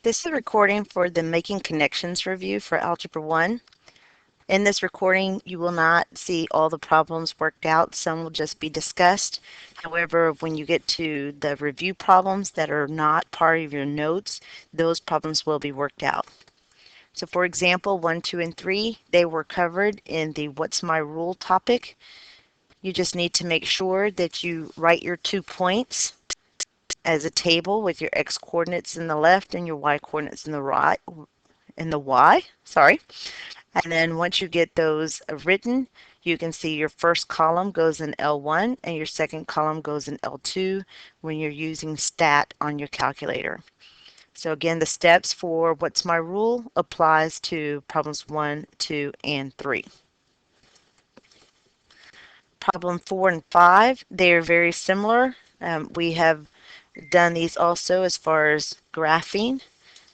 This is a recording for the Making Connections review for Algebra 1. In this recording, you will not see all the problems worked out. Some will just be discussed. However, when you get to the review problems that are not part of your notes, those problems will be worked out. So for example, 1, 2, and 3, they were covered in the What's My Rule topic. You just need to make sure that you write your 2 points as a table with your x coordinates in the left and your y coordinates in the right, and then once you get those written, you can see your first column goes in L1 and your second column goes in L2 when you're using STAT on your calculator. So again, the steps for What's My Rule applies to problems 1, 2, and 3. Problem 4 and 5, they're very similar. We have done these also as far as graphing.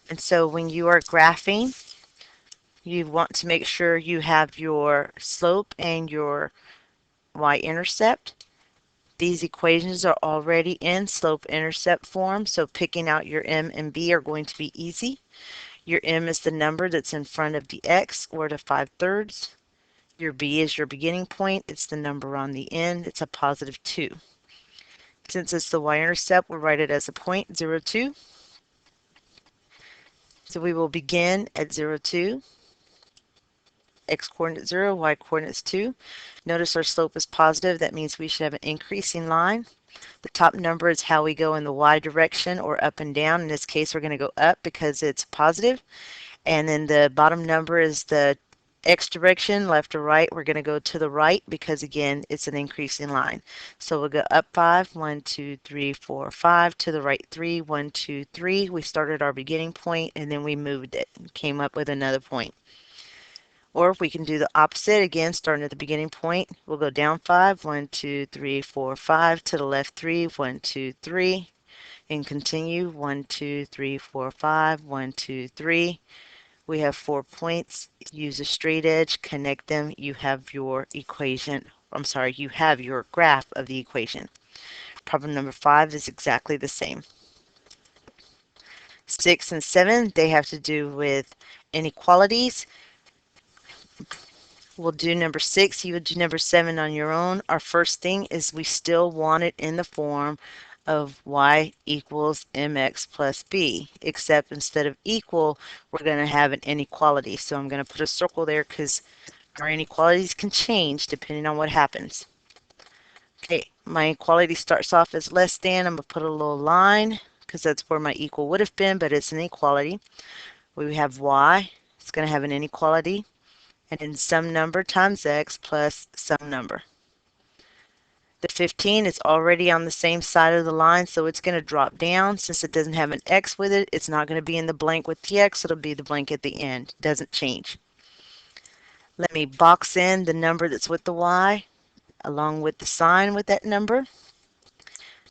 And so when you are graphing, you want to make sure you have your slope and your y-intercept. These equations are already in slope-intercept form, so picking out your m and b are going to be easy. Your m is the number that's in front of the x, or the 5/3. Your b is your beginning point. It's the number on the end. It's a positive 2. Since it's the y-intercept, we'll write it as a point, 0, 2. So we will begin at 0, 2. X coordinate 0, y coordinates 2. Notice our slope is positive. That means we should have an increasing line. The top number is how we go in the y direction, or up and down. In this case, we're going to go up because it's positive. And then the bottom number is the x direction, left or right. We're going to go to the right because, again, it's an increasing line. So we'll go up 5, 1, 2, 3, 4, 5, to the right 3, 1, 2, 3. We started our beginning point and then we moved it and came up with another point. Or we can do the opposite, again, starting at the beginning point. We'll go down 5, 1, 2, 3, 4, 5, to the left 3, 1, 2, 3, and continue 1, 2, 3, 4, 5, 1, 2, 3. We have 4 points. Use a straight edge, connect them. You have your equation. You have your graph of the equation. Problem number 5 is exactly the same. 6 and 7, they have to do with inequalities. We'll do number 6. You would do number 7 on your own. Our first thing is we still want it in the form of y equals mx plus b, except instead of equal, we're going to have an inequality. So I'm going to put a circle there because our inequalities can change depending on what happens. Okay, my inequality starts off as less than. I'm going to put a little line because that's where my equal would have been, but it's an inequality. We have y. It's going to have an inequality. And then some number times x plus some number. The 15 is already on the same side of the line, so it's going to drop down. Since it doesn't have an x with it, it's not going to be in the blank with the x. It'll be the blank at the end. It doesn't change. Let me box in the number that's with the y along with the sign with that number.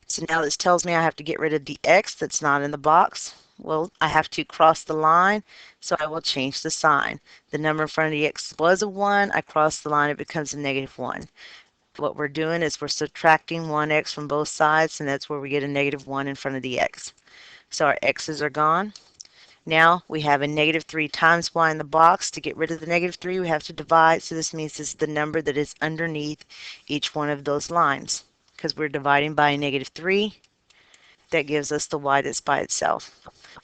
So now this tells me I have to get rid of the x that's not in the box. Well, I have to cross the line, so I will change the sign. The number in front of the x was a 1. I cross the line, it becomes a -1. What we're doing is we're subtracting 1x from both sides, and that's where we get a -1 in front of the x. So our x's are gone. Now we have a -3 times y in the box. To get rid of the -3, we have to divide. So this means this is the number that is underneath each one of those lines. Because we're dividing by a -3, that gives us the y that's by itself.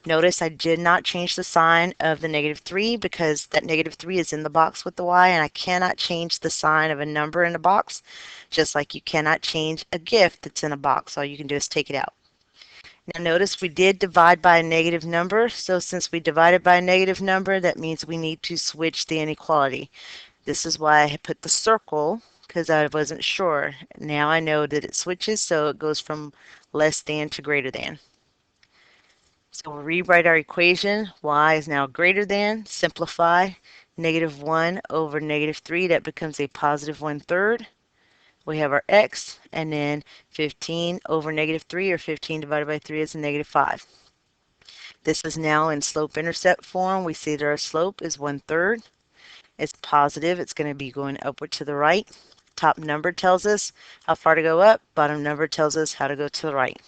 Notice I did not change the sign of the -3 because that -3 is in the box with the y, and I cannot change the sign of a number in a box, just like you cannot change a gift that's in a box. All you can do is take it out. Now notice we did divide by a negative number, so since we divided by a negative number, that means we need to switch the inequality. This is why I put the circle, because I wasn't sure. Now I know that it switches, so it goes from less than to greater than. So we'll rewrite our equation. Y is now greater than. Simplify. -1 over -3. That becomes a positive 1/3. We have our x, and then 15 over -3, or 15 divided by 3 is a -5. This is now in slope-intercept form. We see that our slope is 1/3. It's positive. It's going to be going upward to the right. Top number tells us how far to go up. Bottom number tells us how to go to the right.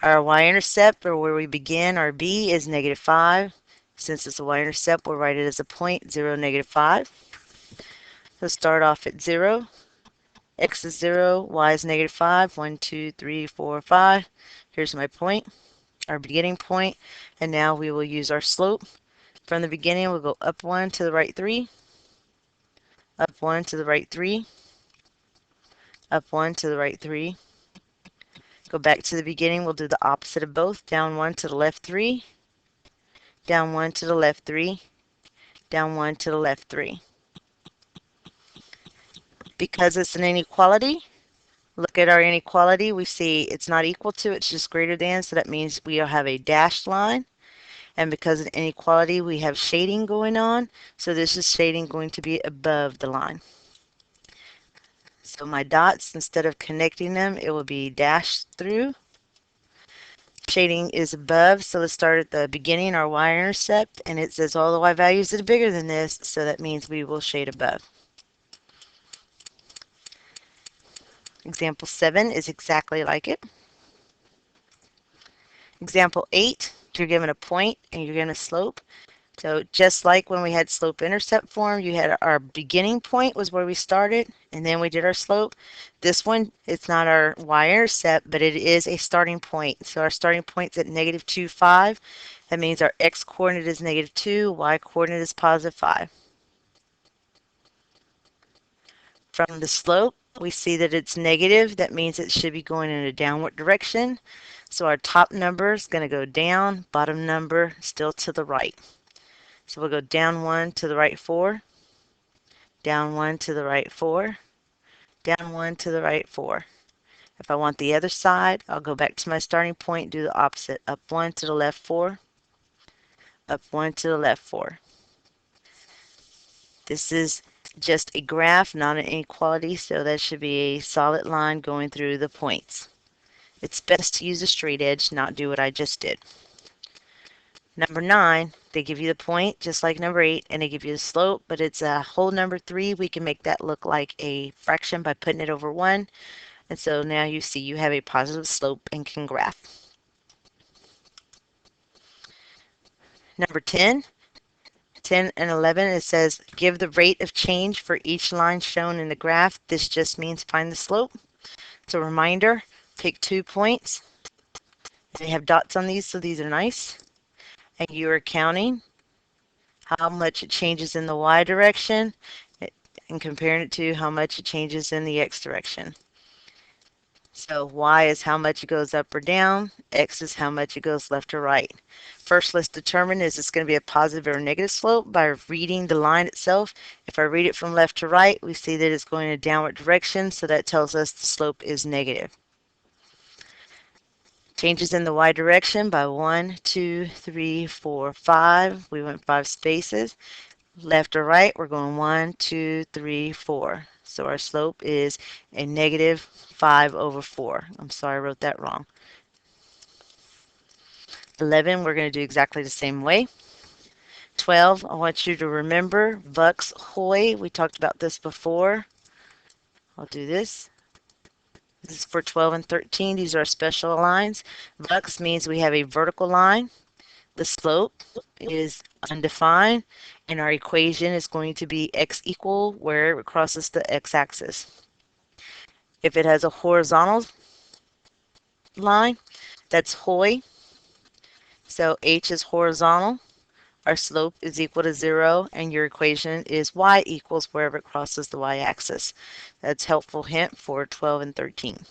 Our y-intercept, or where we begin, our b, is -5. Since it's a y-intercept, we'll write it as a point, 0, -5. So start off at 0. X is 0, y is -5. 1, 2, 3, 4, 5. Here's my point, our beginning point, and now we will use our slope. From the beginning, we'll go up 1 to the right 3, up 1 to the right 3, up 1 to the right 3. Go back to the beginning, we'll do the opposite of both. Down 1 to the left 3, down 1 to the left 3, down 1 to the left 3. Because it's an inequality, look at our inequality. We see it's not equal to, it's just greater than, so that means we have a dashed line. And because of inequality, we have shading going on, so this is shading going to be above the line. So my dots, instead of connecting them, it will be dashed through. Shading is above, so let's start at the beginning, our y-intercept, and it says all the y values that are bigger than this, so that means we will shade above. Example 7 is exactly like it. Example 8, you're given a point and you're given a slope. So just like when we had slope-intercept form, you had our beginning point was where we started, and then we did our slope. This one, it's not our y-intercept, but it is a starting point. So our starting point's at -2, 5. That means our x-coordinate is -2, y-coordinate is +5. From the slope, we see that it's negative. That means it should be going in a downward direction. So our top number is going to go down, bottom number still to the right. So we'll go down 1 to the right 4, down 1 to the right 4, down 1 to the right 4. If I want the other side, I'll go back to my starting point, do the opposite. Up 1 to the left 4, up 1 to the left 4. This is just a graph, not an inequality, so that should be a solid line going through the points. It's best to use a straight edge, not do what I just did. Number 9, they give you the point just like number 8, and they give you the slope, but it's a whole number 3. We can make that look like a fraction by putting it over 1. And so now you see you have a positive slope and can graph. Number 10 and 11, it says give the rate of change for each line shown in the graph. This just means find the slope. So reminder, pick 2 points. They have dots on these, so these are nice. And you are counting how much it changes in the y direction and comparing it to how much it changes in the x direction. So y is how much it goes up or down, x is how much it goes left or right. First, let's determine is this going to be a positive or a negative slope by reading the line itself. If I read it from left to right, we see that it's going in a downward direction, so that tells us the slope is negative. Changes in the y direction by 1, 2, 3, 4, 5. We went 5 spaces. Left or right, we're going 1, 2, 3, 4. So our slope is a -5/4. I'm sorry I wrote that wrong. 11, we're going to do exactly the same way. 12, I want you to remember Bucks Hoy. We talked about this before. I'll do this. This is for 12 and 13. These are special lines. Bucks means we have a vertical line. The slope is undefined, and our equation is going to be x equal where it crosses the x-axis. If it has a horizontal line, that's Hoy. So h is horizontal. Our slope is equal to 0, and your equation is y equals wherever it crosses the y-axis. That's a helpful hint for 12 and 13.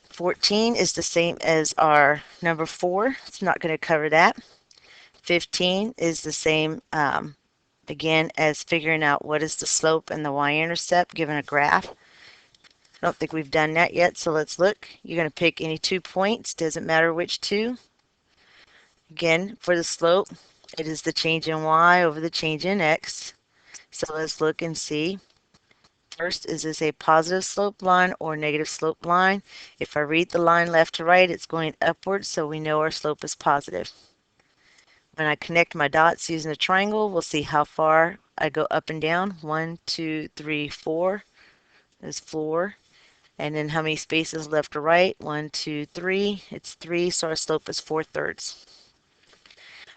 14 is the same as our number 4. It's not going to cover that. 15 is the same, again, as figuring out what is the slope and the y-intercept given a graph. I don't think we've done that yet, so let's look. You're going to pick any 2 points. Doesn't matter which 2. Again, for the slope, it is the change in y over the change in x. So let's look and see. First, is this a positive slope line or negative slope line? If I read the line left to right, it's going upward, so we know our slope is positive. When I connect my dots using a triangle, we'll see how far I go up and down. 1, 2, 3, 4 is 4. And then how many spaces left or right? 1, 2, 3. It's 3, so our slope is 4/3.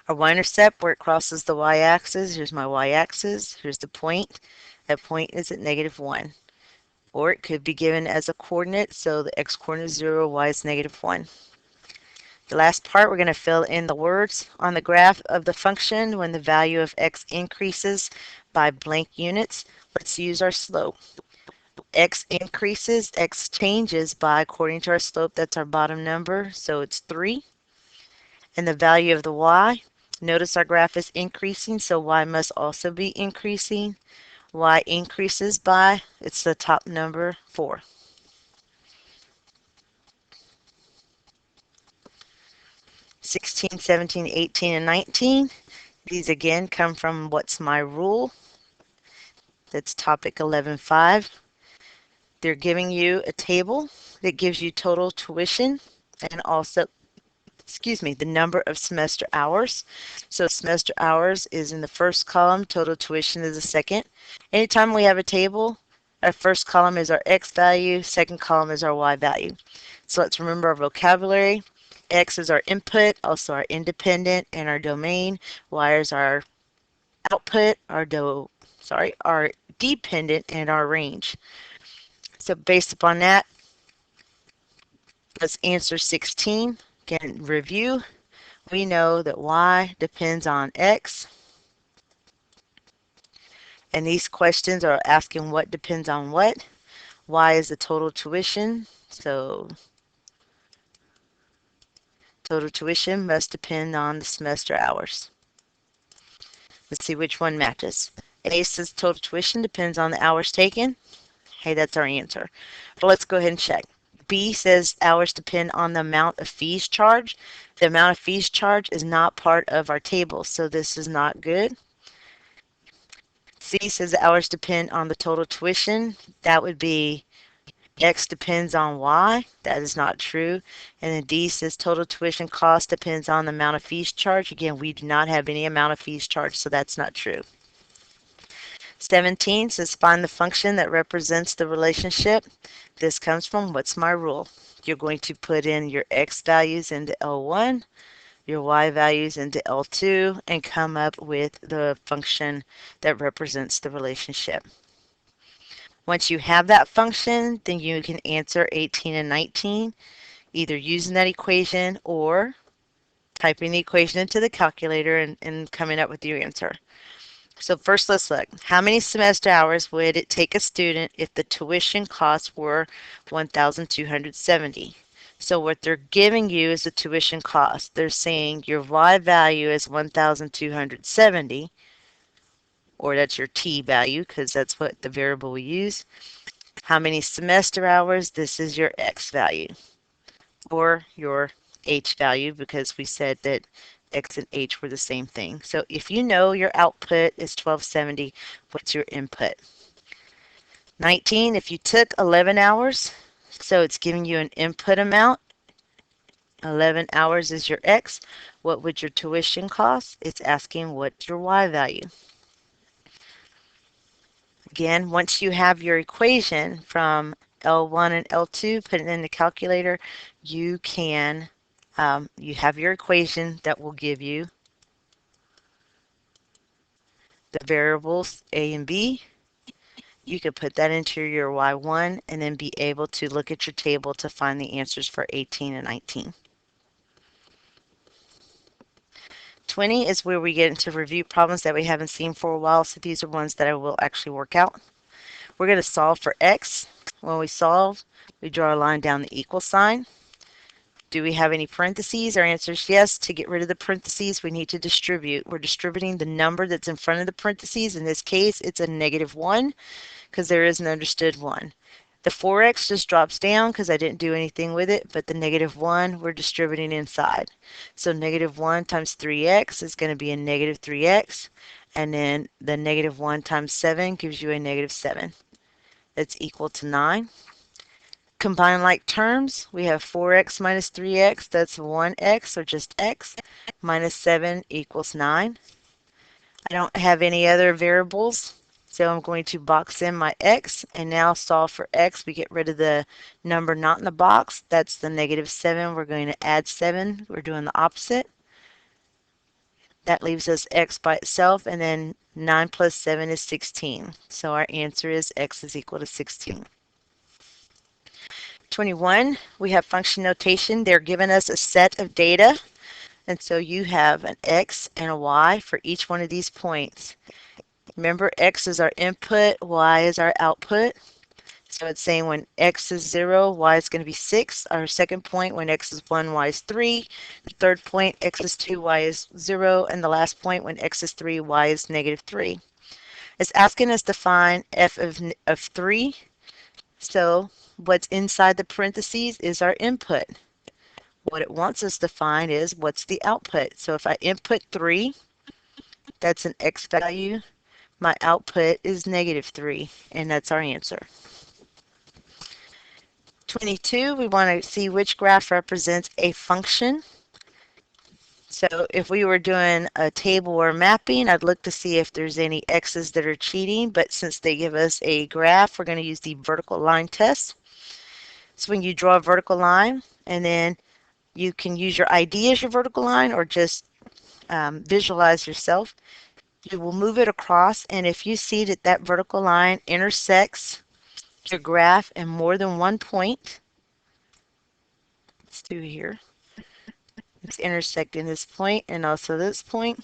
Our y-intercept, where it crosses the y-axis, here's my y-axis, here's the point. That point is at -1. Or it could be given as a coordinate, so the x-coordinate is 0, y is -1. The last part, we're going to fill in the words on the graph of the function when the value of x increases by blank units. Let's use our slope. X increases, x changes by, according to our slope, that's our bottom number, so it's 3. And the value of the y, notice our graph is increasing, so y must also be increasing. Y increases by, it's the top number, 4. 16, 17, 18, and 19. These again come from What's My Rule? That's topic 11.5. They're giving you a table that gives you total tuition and also, the number of semester hours. So semester hours is in the first column, total tuition is the second. Anytime we have a table, our first column is our x value, second column is our y value. So let's remember our vocabulary. X is our input, also our independent and our domain. Y is our output, our dependent and our range. So based upon that, let's answer 16. Again, review. We know that y depends on x. And these questions are asking what depends on what. Y is the total tuition. So total tuition must depend on the semester hours. Let's see which one matches. A says total tuition depends on the hours taken. Hey, that's our answer. But let's go ahead and check. B says hours depend on the amount of fees charged. The amount of fees charged is not part of our table, so this is not good. C says the hours depend on the total tuition. That would be X depends on Y. That is not true. And then D says total tuition cost depends on the amount of fees charged. Again, we do not have any amount of fees charged, so that's not true. 17 says find the function that represents the relationship. This comes from What's My Rule? You're going to put in your x values into L1, your y values into L2, and come up with the function that represents the relationship. Once you have that function, then you can answer 18 and 19, either using that equation or typing the equation into the calculator and coming up with your answer. So first let's look. How many semester hours would it take a student if the tuition costs were 1,270? So what they're giving you is the tuition cost. They're saying your y value is 1,270, or that's your t value because that's what the variable we use. How many semester hours? This is your x value, or your h value, because we said that x and h were the same thing. So if you know your output is 1270, what's your input? 19, if you took 11 hours, so it's giving you an input amount. 11 hours is your x. What would your tuition cost? It's asking what's your y value. Again, once you have your equation from L1 and L2, put it in the calculator, you can you have your equation that will give you the variables a and b. You could put that into your y1 and then be able to look at your table to find the answers for 18 and 19. 20 is where we get into review problems that we haven't seen for a while, so these are ones that I will actually work out. We're going to solve for x. When we solve, we draw a line down the equal sign. Do we have any parentheses? Our answer is yes. To get rid of the parentheses, we need to distribute. We're distributing the number that's in front of the parentheses. In this case, it's a -1 because there is an understood 1. The 4x just drops down because I didn't do anything with it, but the -1 we're distributing inside. So -1 times 3x is going to be a -3x, and then the -1 times 7 gives you a -7. That's equal to 9. Combine like terms, we have 4x minus 3x, that's 1x, or just x, minus 7 equals 9. I don't have any other variables, So I'm going to box in my x and now solve for x. We get rid of the number not in the box. That's the -7. We're going to add 7. We're doing the opposite. That leaves us x by itself, and then 9 plus 7 is 16. So our answer is x is equal to 16. 21, we have function notation. They're giving us a set of data. And so you have an x and a y for each one of these points. Remember, x is our input, y is our output. So it's saying when x is 0, y is going to be 6. Our second point, when x is 1, y is 3. The third point, x is 2, y is 0. And the last point, when x is 3, y is -3. It's asking us to find f of 3. So what's inside the parentheses is our input. What it wants us to find is what's the output. So if I input 3, that's an x value. My output is -3, and that's our answer. 22, we want to see which graph represents a function. So if we were doing a table or mapping, I'd look to see if there's any x's that are cheating, but since they give us a graph, we're going to use the vertical line test. So when you draw a vertical line, and then you can use your ID as your vertical line or just visualize yourself. You will move it across, and if you see that that vertical line intersects your graph in more than one point, let's do here, it's intersecting this point and also this point,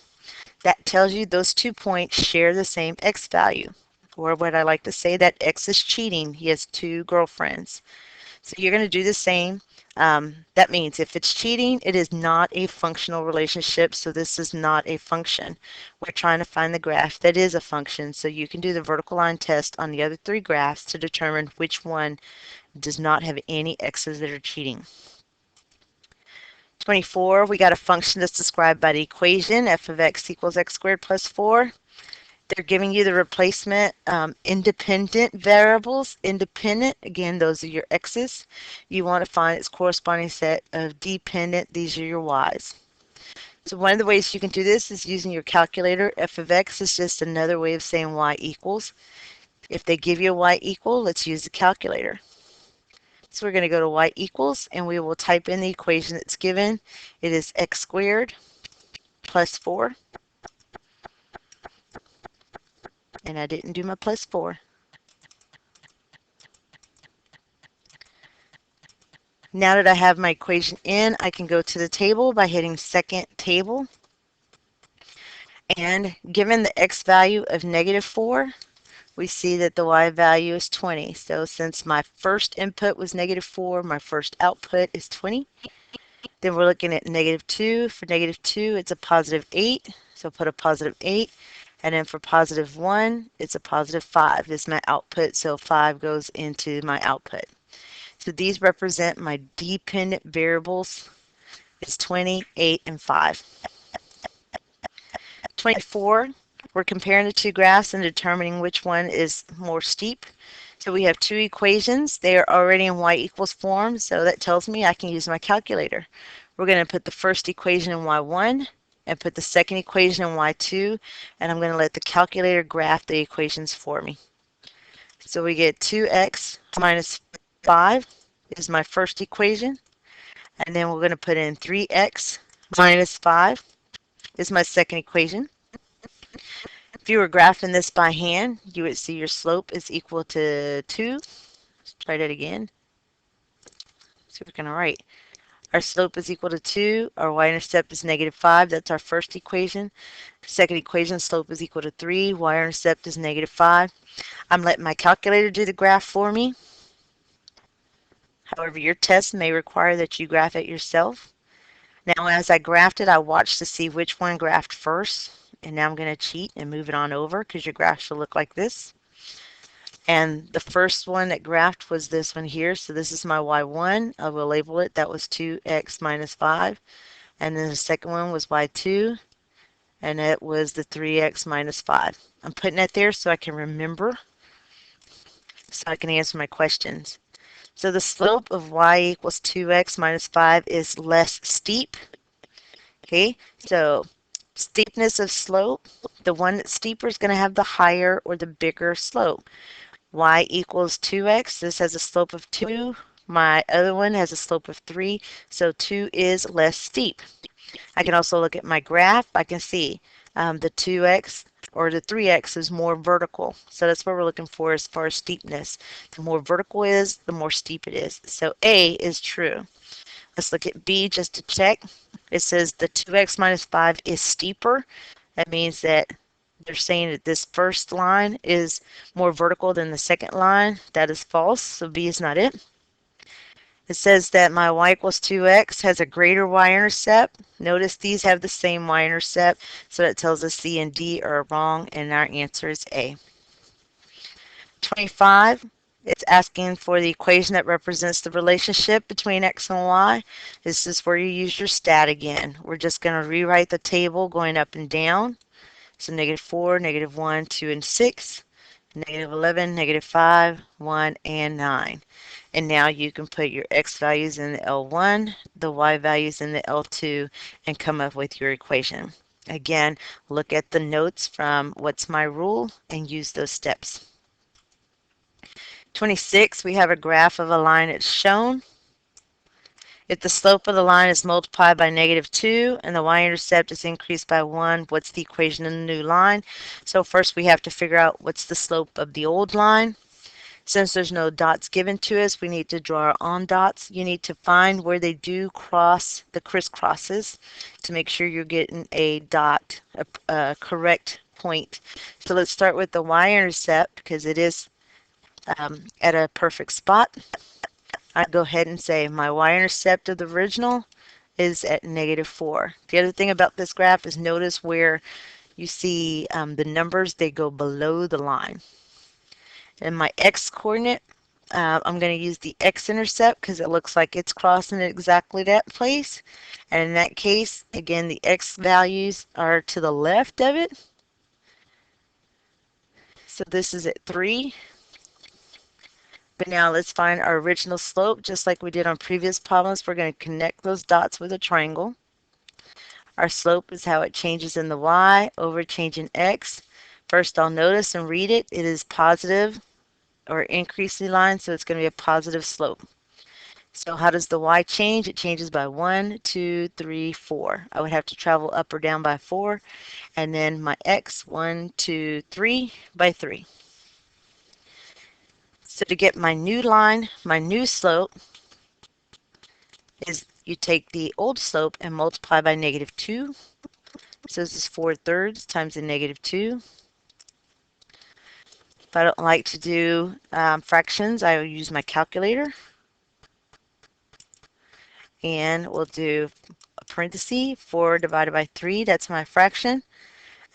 that tells you those 2 points share the same x value. Or what I like to say, that x is cheating. He has 2 girlfriends. So you're going to do the same. That means if it's cheating, it is not a functional relationship, so this is not a function. We're trying to find the graph that is a function, so you can do the vertical line test on the other 3 graphs to determine which one does not have any x's that are cheating. 24, we got a function that's described by the equation f of x equals x squared plus 4. They're giving you the replacement independent variables. Independent, again, those are your x's. You want to find its corresponding set of dependent. These are your y's. So one of the ways you can do this is using your calculator. F of x is just another way of saying y equals. If they give you a y equal, let's use the calculator. So we're going to go to y equals, and we will type in the equation that's given. It is x squared plus 4. And I didn't do my plus 4. Now that I have my equation in, I can go to the table by hitting second table. And given the x value of -4, we see that the y value is 20. So since my first input was -4, my first output is 20. Then we're looking at -2. For -2, it's a +8. So put a +8. And then for +1, it's a +5. This is my output, so 5 goes into my output. So these represent my dependent variables. It's 20, 8, and 5. 24, we're comparing the 2 graphs and determining which one is more steep. So we have 2 equations. They are already in y equals form, so that tells me I can use my calculator. We're going to put the first equation in y1 and put the second equation in y2, and I'm going to let the calculator graph the equations for me. So we get 2x minus 5 is my first equation, and then we're going to put in 3x minus 5 is my second equation. If you were graphing this by hand, you would see your slope is equal to 2. Let's try that again. So we're going to write our slope is equal to 2. Our y-intercept is -5. That's our first equation. Second equation, slope is equal to 3. Y-intercept is -5. I'm letting my calculator do the graph for me. However, your test may require that you graph it yourself. Now, as I graphed it, I watched to see which one graphed first. And now I'm going to cheat and move it on over because your graph should look like this. And the first one that graphed was this one here. So this is my y1. I will label it. That was 2x minus 5. And then the second one was y2. And it was the 3x minus 5. I'm putting that there so I can remember, so I can answer my questions. So the slope of y equals 2x minus 5 is less steep. Okay, so Steepness of slope, the one that's steeper is going to have the higher or the bigger slope. Y equals 2x. This has a slope of 2. My other one has a slope of 3, so 2 is less steep. I can also look at my graph. I can see the 2x or the 3x is more vertical. So that's what we're looking for as far as steepness. The more vertical it is, the more steep it is. So A is true. Let's look at B just to check. It says the 2x minus 5 is steeper. That means that they're saying that this first line is more vertical than the second line. That is false, so B is not it. It says that my y equals 2x has a greater y-intercept. Notice these have the same y-intercept, so that tells us C and D are wrong, and our answer is A. 25, it's asking for the equation that represents the relationship between x and y. This is where you use your stat again. We're just going to rewrite the table going up and down. So -4, -1, 2, and 6, -11, -5, 1, and 9. And now you can put your x values in the L1, the y values in the L2, and come up with your equation. Again, look at the notes from What's My Rule and use those steps. 26, we have a graph of a line that's shown. If the slope of the line is multiplied by -2 and the y-intercept is increased by 1, what's the equation in the new line? So first we have to figure out what's the slope of the old line. Since there's no dots given to us, we need to draw our own dots. You need to find where they do cross the crisscrosses to make sure you're getting a dot, a correct point. So let's start with the y-intercept because it is at a perfect spot. I'd go ahead and say my y-intercept of the original is at -4. The other thing about this graph is notice where you see the numbers, they go below the line. And my x-coordinate, I'm going to use the x-intercept because it looks like it's crossing at exactly that place. And in that case, again, the x values are to the left of it. So this is at 3. But now let's find our original slope. Just like we did on previous problems, we're going to connect those dots with a triangle. Our slope is how it changes in the y over change in x. First, I'll notice and read it. It is positive or increasing line, so it's going to be a positive slope. So how does the y change? It changes by 1, 2, 3, 4. I would have to travel up or down by 4. And then my x, 1, 2, 3 by 3. So to get my new line, my new slope, is you take the old slope and multiply by -2. So this is 4/3 times the -2. If I don't like to do fractions, I will use my calculator. And we'll do a parenthesis, 4 divided by 3, that's my fraction.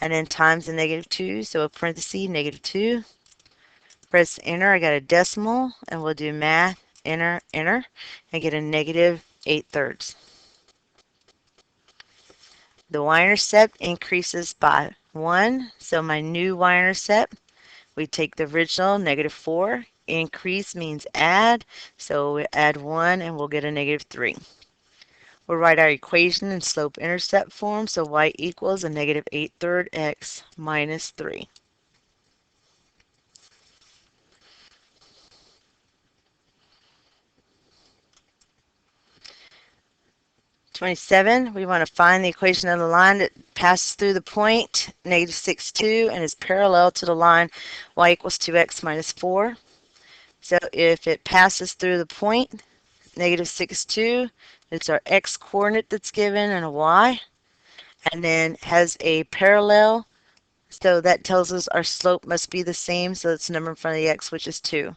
And then times the -2, so a parenthesis, -2. Press enter, I got a decimal, and we'll do math, enter, enter, and get a -8/3. The y-intercept increases by 1, so my new y-intercept, we take the original, -4, increase means add, so we add 1 and we'll get a -3. We'll write our equation in slope-intercept form, so y equals a -8/3 x minus 3. We want to find the equation of the line that passes through the point, -6, 2, and is parallel to the line y equals 2x minus 4. So if it passes through the point, -6, 2, it's our x-coordinate that's given and a y, and then has a parallel, so that tells us our slope must be the same, so it's the number in front of the x, which is 2.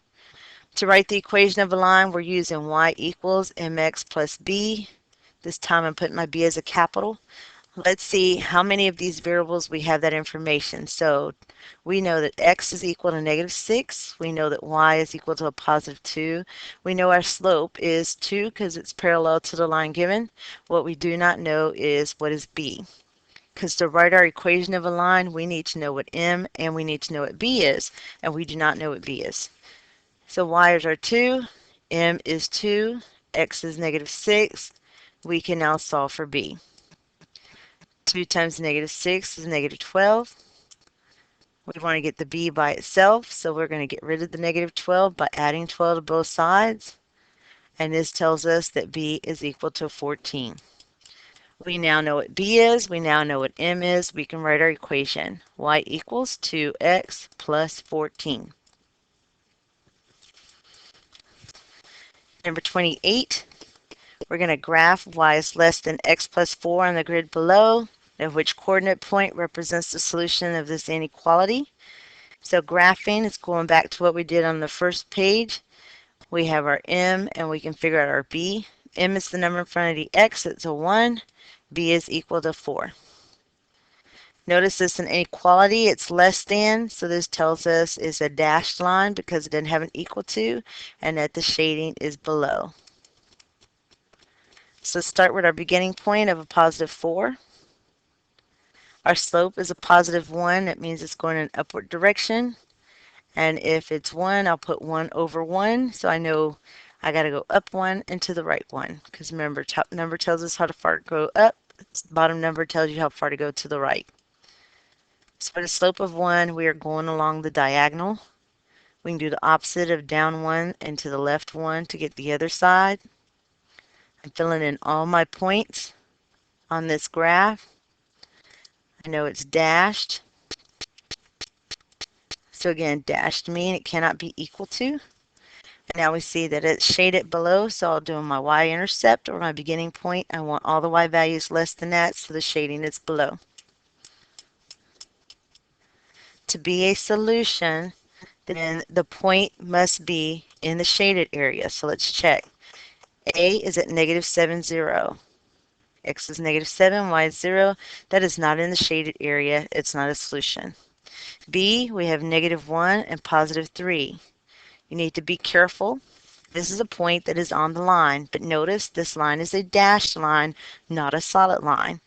To write the equation of a line, we're using y equals mx plus b. This time I'm putting my b as a capital. Let's see how many of these variables we have that information. So we know that x is equal to -6. We know that y is equal to a +2. We know our slope is 2 because it's parallel to the line given. What we do not know is what is b. Because to write our equation of a line, we need to know what m and we need to know what b is. And we do not know what b is. So y is our 2, m is 2, x is -6. We can now solve for b. 2 times negative 6 is negative 12. We want to get the b by itself, so we're going to get rid of the negative 12 by adding 12 to both sides. And this tells us that b is equal to 14. We now know what b is. We now know what m is. We can write our equation. Y equals 2x plus 14. Number 28, we're going to graph y is less than x plus 4 on the grid below, of which coordinate point represents the solution of this inequality. So graphing is going back to what we did on the first page. We have our m and we can figure out our b. M is the number in front of the x, it's a 1. B is equal to 4. Notice this inequality, it's less than, so this tells us it's a dashed line because it didn't have an equal to, and that the shading is below. So start with our beginning point of a positive 4. Our slope is a positive 1. That means it's going in an upward direction. And if it's 1, I'll put 1 over 1. So I know I got to go up 1 and to the right 1. Because remember, top number tells us how far to go up. Bottom number tells you how far to go to the right. So for the slope of 1, we are going along the diagonal. We can do the opposite of down 1 and to the left 1 to get the other side. I'm filling in all my points on this graph. I know it's dashed. So again, dashed mean it cannot be equal to. And now we see that it's shaded below, so I'll do my y-intercept or my beginning point. I want all the y values less than that, so the shading is below. To be a solution, then the point must be in the shaded area. So let's check. A is at negative 7, 0. X is negative 7, y is 0. That is not in the shaded area. It's not a solution. B, we have negative 1 and positive 3. You need to be careful. This is a point that is on the line, but notice this line is a dashed line, not a solid line.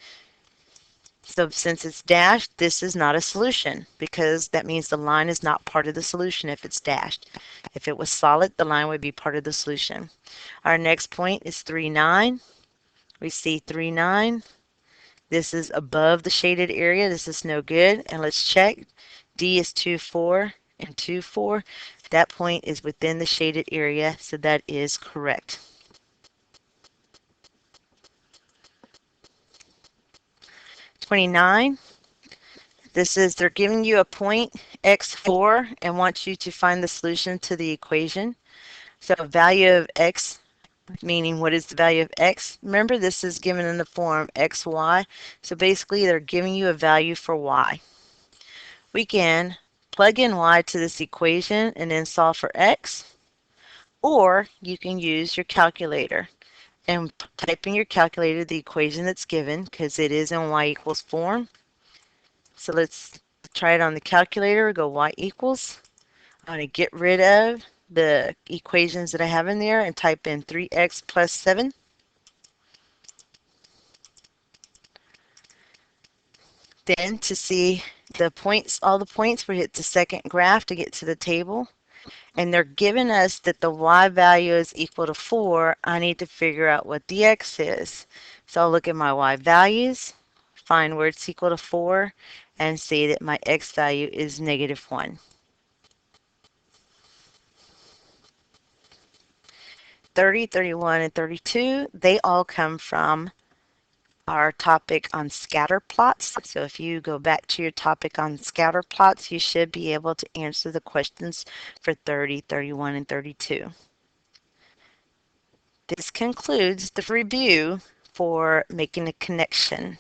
So since it's dashed, this is not a solution because that means the line is not part of the solution if it's dashed. If it was solid, the line would be part of the solution. Our next point is 3, 9. We see 3, 9. This is above the shaded area. This is no good. And let's check. D is 2, 4 and 2, 4. That point is within the shaded area, so that is correct. (29). This is, they're giving you a point, x4, and want you to find the solution to the equation. So value of x, meaning what is the value of x? Remember, this is given in the form xy. So basically, they're giving you a value for y. We can plug in y to this equation and then solve for x. Or you can use your calculator and type in your calculator the equation that's given because it is in y equals form. So let's try it on the calculator. Go y equals. I'm going to get rid of the equations that I have in there and type in 3x plus 7. Then to see the points, all the points, we hit the second graph to get to the table. And they're giving us that the y value is equal to 4. I need to figure out what the x is. So I'll look at my y values, find where it's equal to 4, and see that my x value is negative 1. 30, 31, and 32, they all come from our topic on scatter plots. So if you go back to your topic on scatter plots, you should be able to answer the questions for 30, 31, and 32. This concludes the review for making a connection.